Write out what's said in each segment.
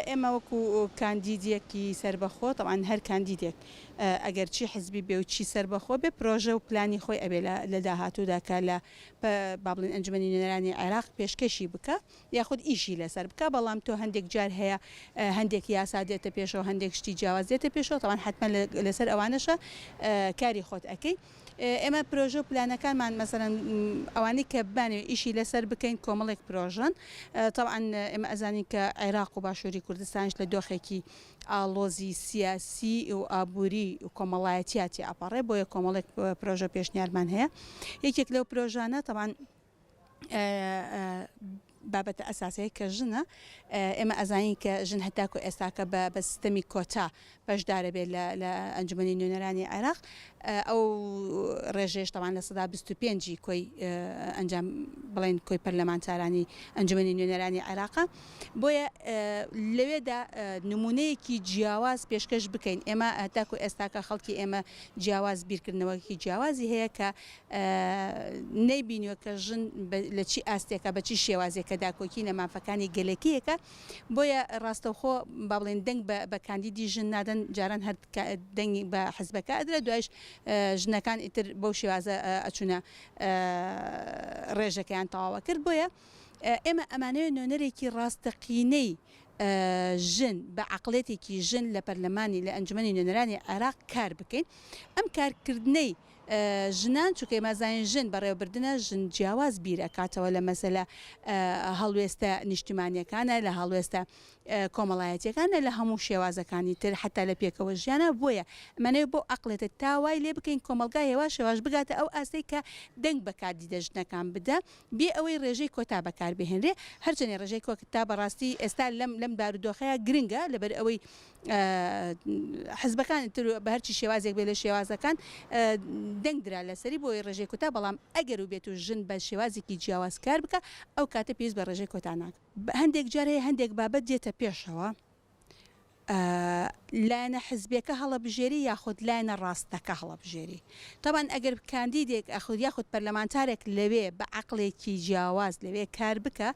ئێمە وەکو کاندیدیەکی سربەخۆ طبعاً هەر کاندیدێک ئەگەر چی حزبی بێ و چی سربەخۆ بێ پرۆژە و پلانی خۆی ئەبێ لە داهاتوودا کە لە با بڵێن ئەنجومەنی نوێنەرانی عێراق پێشکەشی بکە یاخود ئیشی لەسەر بکە بەڵام تۆ هەندێک جار هەیە هەندێک یاسا دێتە پێشەوە هەندێک شتی جیاواز دێتە پێشەوە طبعاً حتمما لەسەر ئەوانەشە کاری خۆت ئەەکەی ئێمە پرۆژە و پلانەکانمان مەسەرەن ئەوانەی کە بانێ ئیشی لەسەر بکەین کۆمەڵێک پرۆژن طبعاً ئێمە ئەزانین کە عێراق و باشووری کوردستانش لە دۆخێکی ئاڵۆزی سیاسی و ئابووری و کۆمەڵایەتیاتی ئاپەڕێ بۆیە کۆمەڵێک پرۆژە پێشنیارمان هەیە یەکێک لەو پرۆژانە طبعاً بابەتە ئەساسەیە کە ژنە ئێمە ئەزانین کە ژن هەتاکو ئێستاکە بە سیستەمی کۆتا بەشدارە بێت لە ئەنجومەنی نوێنەرانی عێراق ئەو ڕێژێش تەوان لە سەدا 25 کۆی ئەنجام بڵێن کۆی پەرلەمانتارانی ئەنجومەنی نوێنەرانی عێراقا بۆیە لەوێدا نمونەیەکی جیاواز پێشکەش بکەین ئێمە هەتاکو ئێستاکە خەڵکی ئێمە جیاواز بیرکردنەوەکی جیاوازی هەیە کە نەیبینیوە کە ژن لە چی ئاستێکە بە چی شێوازێکە داکۆکی لە مافەکانی گەلێکیەکە بۆیە ڕاستەوخۆ با بڵێن دەنگ بە کاندیدی ژن نادەن جاران هەر دەنگی بە حزبەکە ئەدرە دوایش ژنەکان ئیتر بەو شێوازە ئەچوونە ڕێژەکەیان تەواوە کرد بۆیە ئێمە ئەمانەوێت نوێنەرێکی ڕاستەقینەی ژن بە عقلێتێکی ژن لە پەرلەمانی لە ئەنجومەنی نوێنەرانی عێراق کار بکەین ئەم کارکردنەی ژنان چونکە مازین ژن بەڕێوەبردنە ژن جیاواز بیرەکاتەوە لە مەسەلە هەڵوێستە نیشتیمانیەکانە لە هەڵوێستە کۆمەڵایەتیەکانە لە هەموو شێوازەکانی تر حتا لە پێکەوە ژیانە بۆیە ئەمانەوێت بۆ عقلێتە تاوای لێ بکەین کۆمەلگا هێواش شێواش بگاتە ئەو ئاستەی کە دەنگ بە کاندیدە ژنەکان بدە بێ ئەوەی ڕێژەی کۆتا بەکاربهێنرێ هەرچەندێ ڕێژەی کۆتا بەڕاستی ئێستا لەم بارودۆخەیە گرنگە لەبەر ئەوەی حزبەکان بە هەرچی شێوازێک بێ لە شێوازەکان دەنگ درا لەسەری بۆی ڕێژەی کۆتا بەڵام ئەگەر و بێت و ژن بە شێوازێکی جیاواز کار بکە ئەو کاتە پێویست بە ڕێژەی کۆتا ناکە هەندێک جارەیە هەندێک بابەت دێتە پێشەوە لایەنە حزبێکە هەڵەبژێری یاخود لایەنە ڕاستەکە هەڵەبژێری طبعاً ئەگەر کاندیدێک یاخود پەرلەمانتارێک لەوێ بە عقلێکی جیاواز لەوێ کار بکە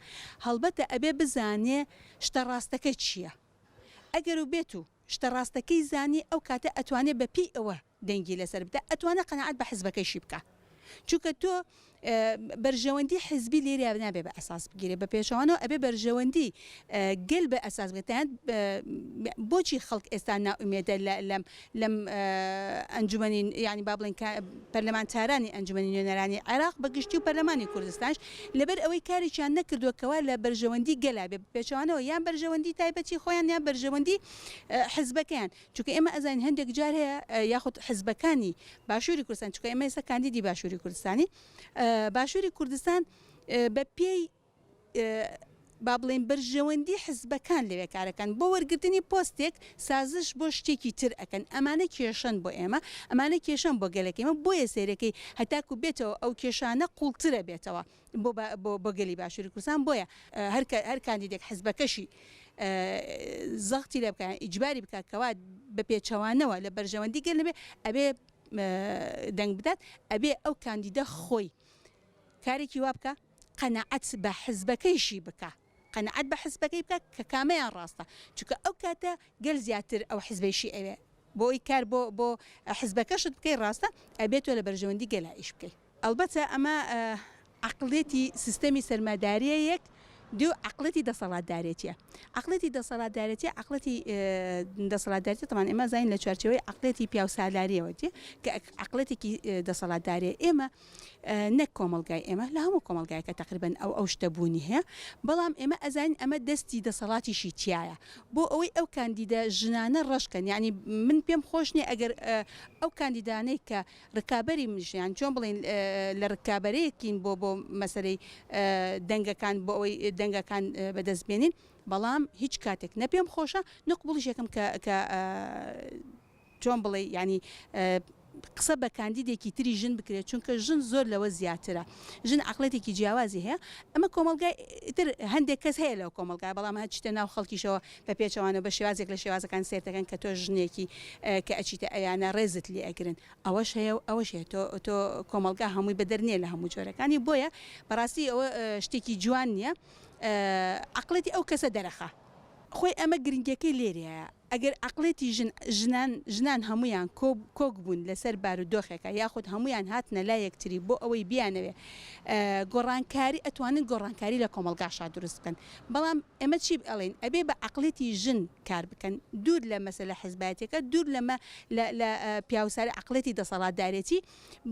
هەڵبەتە ئەبێ بزانێ شتە ڕاستەکە چییە ئەگەر و بێت و شتە ڕاستەکەی زانی ئەو کاتە ئەتوانێت بەپی ئەوە دەنگی لەسەر بدە ئەتوانە قەنەعەت بە حزبەکەیشی بکە چونکە تۆ بەرژەوەندی حزبی لێرە نابێ بە ئەساس بگیرێ بە پێشەوانەوە ئەبێ بەرژەوەندی گەل بە ئەساس بێتیان بۆچی خەڵک ئێستا ناومێدە لەم ئەنجومەنی ینی با بڵێن پەرلەمانتارانی ئەنجومەنی نوێنەرانی عێراق بەگشتی و پەرلەمانی کوردستانش لەبەر ئەوەی کارێکیان نەکردووەکەوە لە بەرژەوەندی گەلا بێ پێشەوانەوە یان بەرژەوەندی تایبەتی خۆیان یان بەرژەوەندی حزبەکەیان چونکە ئێمە ئەزانین هەندێک جار هەیە یاخود حزبەکانی باشووری کوردستان چونکە ئێمە ئێستا کاندیدی باشووری کوردستانی باشووری کوردستان بە پێی با بڵێن بەرژەوەندی حزبەکان لەوێ کارەکەن بۆ وەرگرتنی پۆستێک سازش بۆ شتێکی تر ئەکەن ئەمانە کێشەن بۆ ئێمە ئەمانە کێشەن بۆ گەلەکەمە بۆیە سێرەکەی هەتاکو بێتەوە ئەو کێشانە قوڵترە بێتەوە بۆ گەلی باشووری کوردستان بۆیە هەر کاندیدێک حزبەکەشی زەختی لێ بکەن ئیجباری بکاتکەوا بە پێچەوانەوە لە بەرژەوەندی گەل نەبێ ئەبێ دەنگ بدات ئەبێ ئەو کاندیدە خۆی کارێکی وا بکە قەنەعەت بە حزبەکەیشی بکە قەنەعەت بە حزبەکەی بکە کە کامیان ڕاستە چونکە ئەو کاتە گەل زیاتر ئەو حزبەیشی ئەوێ بۆی کار بۆ حزبەکەشت بکەی ڕاستە ئەبێت تۆ لە بەرژەوەندی گەلایش بکەیت ئەلبەتە ئەمە عقلێتی سیستەمی سەرماداریە یەک دو عقلەتی دەسەڵاتدارێتیە عقلەتی دەسەڵاتدارێتی عقلەتی دەسەڵاتدارێتی تەمان ئێمە زین لە چوارچەوەی عقلێتی پیاو سالاریەوەتی کە عقلەتێکی دەسەڵاتدارێ ئێمە نەک کۆمەلگای ئێمە لە هەموو کۆمەلگایەکە تقریبن ئەو شتەبوونی هەیە بەڵام ئێمە ئەزانین ئەمە دەستی دەسەڵاتیشی تایە بۆ ئەوەی ئەو کاندیدە ژنانە ڕەشکەن یعنی من پێم خۆش نییە ئەگەر ئەو کاندیدانەی کە ڕکابەری منژیان چۆن بڵێن لە ڕکابەرەیەکین بۆ مەسەرەی دەنگەکان بۆ ئەوەی دەنگەکان بەدەستبێنین بەڵام هیچ کاتێک نەپێم خۆشە نەقبوڵیش یەکەم کە چۆن بڵێ ینی قسە بە کاندیدێکی تری ژن بکرێت چونکە ژن زۆر لەوە زیاترە ژن عقلێتێکی جیاوازی هەیە ئەمە کۆمەلگای تر هەندێک کەس هەیە لەو کۆمەلگای بەڵام هەچتە ناو خەڵکیشەوە بە پێچەوانە بە شێوازێک لە شێوازەکان سێرتەکەن کە تۆ ژنێکی کە ئەچیتە ئەیانە ڕێزت لێ ئەگرن ئەوەش هەیە ئەوەش هەیە تۆ کۆمەلگا هەمووی بەدەرنیە لە هەموو جۆرەکانی بۆیە بەڕاستی ئەوە شتێکی جوان نییە عقلەتی ئەو کەسە دەرەخە خۆی ئەمە گرنگەکەی لێرەیە ئەگەر عقلێتی ژنان هەمویان کۆک بوون لەسەر بارودۆخێکە یاخود هەمویان هاتنە لا یەکتری بۆ ئەوەی بیانەوێ گۆڕانکاری ئەتوانن گۆڕانکاری لە کۆمەلگاشا دروست بکەن بەڵام ئێمە چی ئەڵێن ئەبێ بە عقلێتی ژن کار بکەن دوور لە مەسەلە حیزبایەتەکە دوور لە پیاوساری عقلێتی دەسەڵاتدارێتی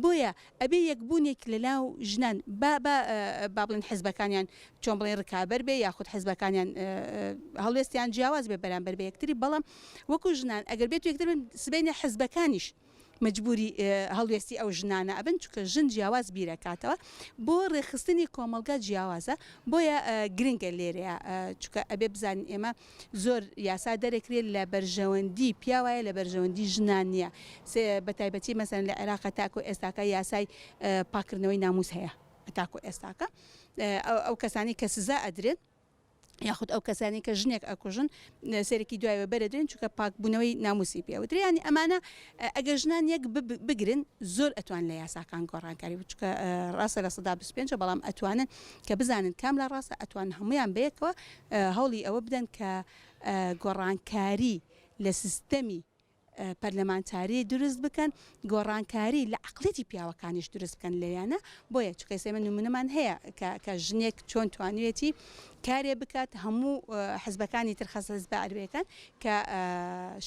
بۆیە ئەبێ یەکبوونێک لەناو ژنان با بڵێن حیزبەکانیان چۆن بڵێن ڕکابەر بێ یاخود حیزبەکانیان هەڵوێستیان جیاواز بێ بەرامبەر بە یەکتری بەڵام وەکو ژنان ئەگەر بێت یەکتر سبەینە حیزبەکانیش مجبوری هەڵوێستی ئەو ژنانە ئەبن چونکە ژن جیاواز بیرەکاتەوە بۆ ڕێخستنی کۆمەلگا جیاوازە بۆیە گرنگە لێرەیە چونکە ئەبێ بزانین ئێمە زۆر یاسا دەرەکرێت لە بەرژەوەندی پیاوایە لە بەرژەوەندی ژنان نییە بە تایبەتی مەسەن لە عێراق تاکو ئێستاکە یاسای پاکردنەوەی ناموس هەیە تاکو ئێستاکە ئەو کەسانی کە سزا ئەدرێت یاخود ئەو کەسانی کە ژنێک ئەکوژن سەرێکی دوایەوە بەرەدرێن چونکە پاکبوونەوەی ناموسی پێوتریانی ئەمانە ئەگەر ژنان یەک بگرن زۆر ئەتوان لە یاساکان گۆڕانکاری چونکە ڕاستە لە 125 بەڵام ئەتوانن کە بزانن کام لە ڕاستە ئەتوان هەمویان بەیەکەوە هەوڵی ئەوە بدەن کە گۆڕانکاری لە سیستەمی پەرلەمانتاری دروست بکەن گۆڕانکاری لە عقلێتی پیاوەکانیش دروست بکەن لەیانە بۆیە چکە ئێمە نمونەمان هەیە کە ژنێک چۆن توانوێتی کارێ بکات هەموو حزبەکانی تر خەسە حزب عەربیەکان کە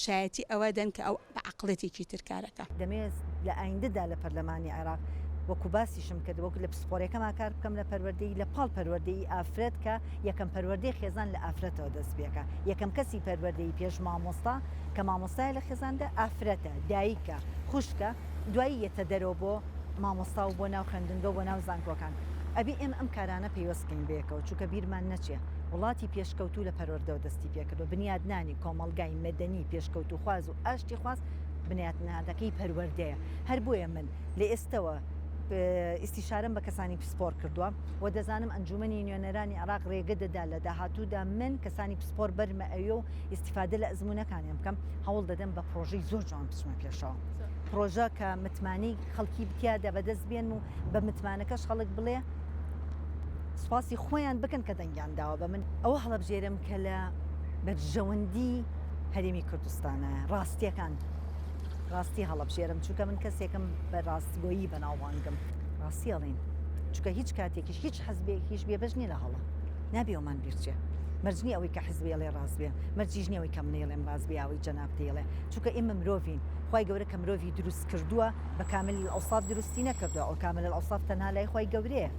شایەتی ئەوە دەن کە ئەو بە عقلێتێکی ترکارەکە دەمێت لە ئایندەدا لە پەرلەمانی عێراق وەکو باسیشم کرد وەکو لە پسپۆرەکەما کار بکەم لە پەروەردەی لە پاڵ پەروەردەی ئافرەت کە یەکەم پەروەردەی خێزان لە ئافرەتەوە دەست پێکە یەکەم کەسی پەروەردەی پێش مامۆستا کە مامۆستای لە خێزاندا ئافرەتە دایکە خوشکە دوایی یەتە دەرەوە بۆ مامۆستا و بۆ ناو خوێندنگە بۆ ناو زانکۆکان ئەبی ئەم کارانە پێیوەستکەین بێکەوە چونکە بیرمان نەچێ وڵاتی پێشکەوتوو لە پەروەردەوە دەستی پێکردو بنیادنانی کۆمەڵگای مەدەنی پێشکەوتو خواز و ئاشتی خواست بنیادنادەکەی پەروەردەیە هەر بۆیە من لە ئێستەوە ئیسیشارەم بە کەسانی پسپۆر کردووە و دەزانم ئەنجومەنی نوێنەرانی عێراق ڕێگە دەدا لە داهاتوودا من کەسانی پسپۆر بەرمە ئەوێ و ئیسیفادە لە ئەزمونونەکانیان بکەم هەوڵ دەدەم بە پرۆژەی زۆر جوان بچمە پێشەوە پرۆژە کە متمانی خەڵکی بتیادا بەدەست بێن و بە متمانەکەش خەڵک بڵێ سوپاسی خۆیان بکەن کە دەنگیان داوە بە من ئەوە هەڵەبژێرم کە لە بەرژەوەندی هەرێمی کوردستانە ڕاستیەکان ڕاستی هەڵەبژێرم چونکە من کەسێکم بە ڕاستگۆیی بەناوبانگم ڕاستی ئەڵێن چونکە هیچ کاتێکیش هیچ حەزبێکیش بێبەش نیە لە هەڵە نابێومان بیرچێ مەرجنی ئەوەی کە حزبێڵێ ڕاست بێ مەرجیژنیەوەی کە منێڵێم ڕاست بێ ئەوەی جەناب دێڵێ چونکە ئێمە مرۆڤین خی گەورە کە مرۆڤی دروست کردووە بە کاملی ئەوساف درستی نەکردووە ئەو کامل ئەوساف تەنها لای خی گەورەیە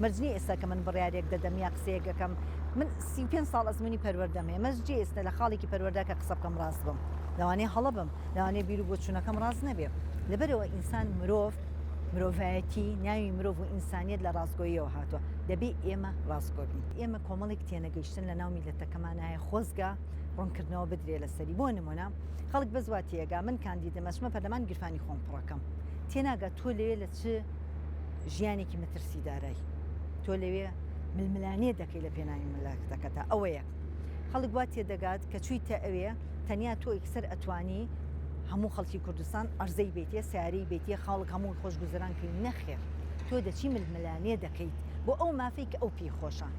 مەرجنی ئێستا کە من بڕیارێک دەدەم یا قسەیەکەکەم من 35 ساڵ ئەزمموی پەروەردەمێ مەسجێ ئێستا لە خاڵێکی پەروەردا کە قسە بکەم ڕاست بم لەوانەیە هەڵە بم لەوانەیە بیر و بۆ چوونەکەم ڕاست نەبێ لەبەرەوە ئینسان مرۆڤایەتی ناوی مرۆڤ و ئینسانیت لە ڕاستگۆیەوە هاتووە دەبێ ئێمە ڕاستگۆبین ئێمە کۆمەڵێک تێنەگەیشتن لە ناو میلەتەکەمانایە خۆزگا ڕوونکردنەوە بدرێ لەسەری بۆ نمونە خەڵک بەزوا تێگا من کاندیدەمەشمە پەرلەمان گرفانی خۆم پڕەکەم تێناگات تۆ لەوێ لە چ ژیانێکی مەترسیدارایی تۆ لەوێ ململانێ دەکەی لە پێناوی ملەتەکەتا ئەوە یەک خەڵک وا تێدەگات کە چوویتە ئەوێ تەنیا تۆ ئیکسەر ئەتوانی هەموو خەڵکی کوردستان ئەرزەی بێتە سیاری بێتە خاڵک هەموو خۆشگوزەرانکەی نەخێر تۆ دەچی ململانێ دەکەیت بۆ ئەو مافەی کە ئەو پێی خۆشە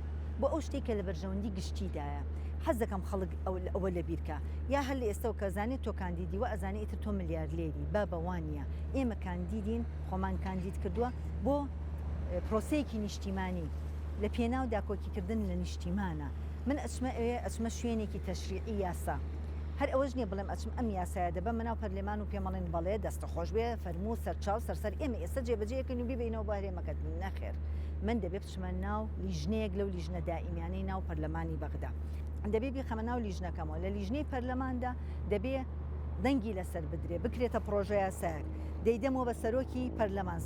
بۆ ئەو شتێکە لە بەرژەوەندی گشتیدایە حەز دەکەم خەڵک ئەوە لە بیرکە یا هەر لە ئێستا و کەزانێت تۆ کاندیدی و ئەزانێت ئیتر تۆ ملیار لێری با بەوانە ئێمە کاندیدین خۆمان کاندید کردووە بۆ پرۆسەیەکی نیشتیمانی لە پێناو داکۆکیکردن لە نیشتیمانە من ئەچمە شوێنێکی تەشریعی یاسا هەر ئەوەش نییە بڵێم ئەچم ئەم یاسایە دەبە مناو پەرلێمان و پێمەڵێن بەڵێ دەستە خۆش بێ فەرموو سەرچاو سەرسەر ئێمە ئێستا جێبەجێەکەن و بیبینەوە بارێمەکەت نەخێر من دەبێت بچمە ناو لیژنەیەک لەو لیژنە دائیمانەی ناو پەرلەمانی بەغدا دەبێ بیخەمە ناو لیژنەکەمەوە لە لیژنەی پەرلەماندا دەبێ دەنگی لەسەر بدرێ بکرێتە پرۆژە یاسایەک دەیدەمەوە بە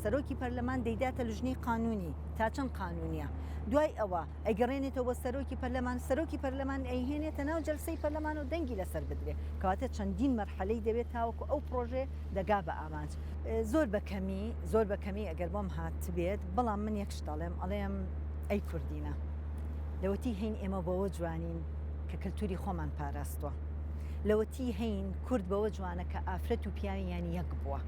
سەرۆکی پەرلەمان دەیداتە لیژنەی قانونی تا چەند قانونیە دوای ئەوە ئەگەڕێنێتەوە بە سەرۆکی پەرلەمان ئەیهێنێتە ناو جەلسەی پەرلەمان و دەنگی لەسەر بدرێ کەواتە چەندین مەرحەلەی دەبێت تاوەکو ئەو پرۆژێ دەگا بە ئامانج زۆر بەکەمی ئەگەر بۆم هات بێت بەڵام من یەک شتەڵێم ئەڵێم ئەی کوردینە لەوەتی هەین ئێمە بەوە جوانین کە کەلتوری خۆمان پاراستووە لەوەتی هەین کورد بەوە جوانە کە ئافرەت و پیاویان یەک بووە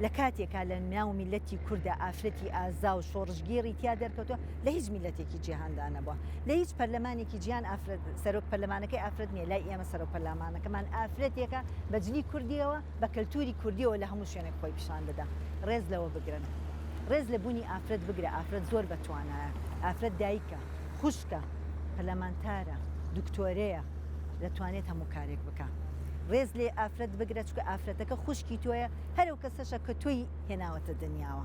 لە کاتێکا لە ناو میلەتی کووردە ئافرەتی ئازا و شۆڕژگیری تیا دەرکەوتووە لە هیچ میلەتێکی جیهاندا نەبووە لە هیچ پەرلەمانێکی جیهان سەرۆک پەرلەمانەکەی ئافرەت نییە لای ئێمە سەرۆک پەرلەمانەکەمان ئافرەتێکە بەجلی کوردیەوە بە کەلتوری کوردیەوە لە هەموو شوێنێک خۆی پیشان دەدا ڕێز لەوە بگرن ڕێز لە بوونی ئافرەت بگرە ئافرەت زۆر بەتوانایە ئافرەت دایکە خوشکە پەرلەمانتارە دکتۆرەیە دەتوانێت هەموو کارێک بکە ڕێز لێ ئافرەت بگرە چکە ئافرەتەکە خوشکی تۆیە هەرو کەسەشە کە تۆی هێناوەتە دنیاوە